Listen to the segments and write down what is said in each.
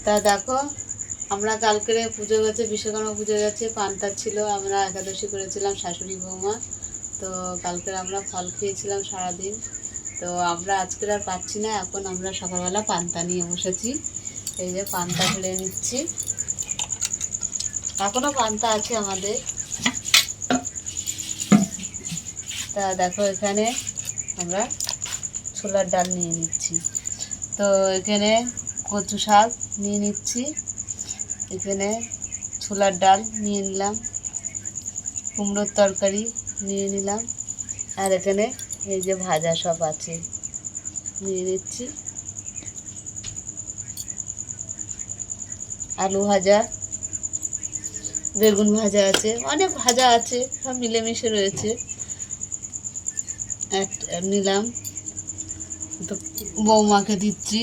তা দেখো, আমরা কালকে পুজো গেছে, বিশ্বকর্মা পুজো গেছে, পান্তা ছিল, আমরা একাদশী করেছিলাম শাশুড়ি বৌমা। তো কালকে আমরা ফল খেয়েছিলাম সারাদিন। তো আমরা আজকের আর পাচ্ছি না, এখন আমরা সকালবেলা পান্তা নিয়ে বসেছি। এই যে পান্তা ঢেলে নিচ্ছি, এখনও পান্তা আছে আমাদের। তা দেখো, এখানে আমরা ছোলার ডাল নিয়ে নিচ্ছি। তো এখানে কচু শাক নিয়ে নিচ্ছি, এখানে ছোলার ডাল নিয়ে নিলাম, কুমড়োর তরকারি নিয়ে নিলাম, আর এখানে এই যে ভাজা সব আছে নিয়ে নিচ্ছি, আলু ভাজা, বেগুন ভাজা আছে, অনেক ভাজা আছে, সব মিলেমিশে রয়েছে। নিলাম, তো বৌমাকে দিচ্ছি।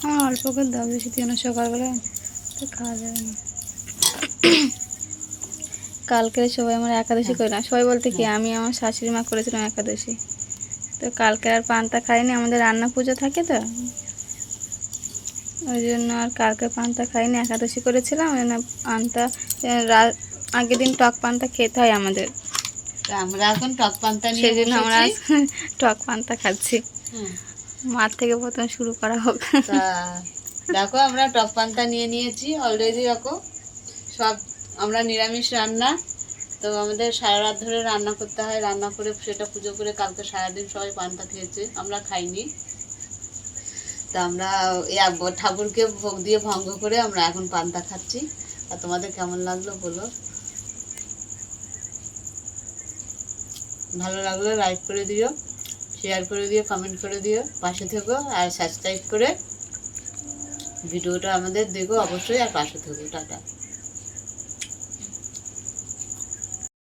আমার অল্প করে দাও, বেশি দিও না, সকালবেলা তো খাওয়া যাবে না। কালকে সবাই আমরা একাদশী করলাম, সবাই বলতে কি আমি আমার শাশুড়ি মা করেছিলাম একাদশী। তো কালকে আর পান্তা খাইনি, আমাদের রান্না পুজো থাকে তো ওই জন্য আর কালকে পান্তা খাইনি, একাদশী করেছিলাম ওই জন্য পান্তা আগের দিন টক পান্তা খেতে হয় আমাদের। আমরা এখন টক পান্তা নিয়ে সেই জন্য আমরা বসেছি। টক পান্তা খাচ্ছি। মার থেকে প্রথম শুরু করা হোক। তা দেখো, আমরা টক পান্তা নিয়ে নিয়েছি অলরেডি। দেখো, সব আমরা নিরামিষ রান্না, তো আমাদের সারা রাত ধরে রান্না করতে হয়, রান্না করে সেটা পুজো করে কালকে সারাদিন সবাই পান্তা খেয়েছে, আমরা খাইনি। তা আমরা ঠাকুরকে ভোগ দিয়ে ভঙ্গ করে আমরা এখন পান্তা খাচ্ছি। আর তোমাদের কেমন লাগলো বলো, ভালো লাগলে লাইক করে দিও, শেয়ার করে দিও, কমেন্ট করে দিও, পাশে থেকো আর সাবস্ক্রাইব করে ভিডিওটা আমাদের দেখো অবশ্যই, আর পাশে থেকো। টাটা।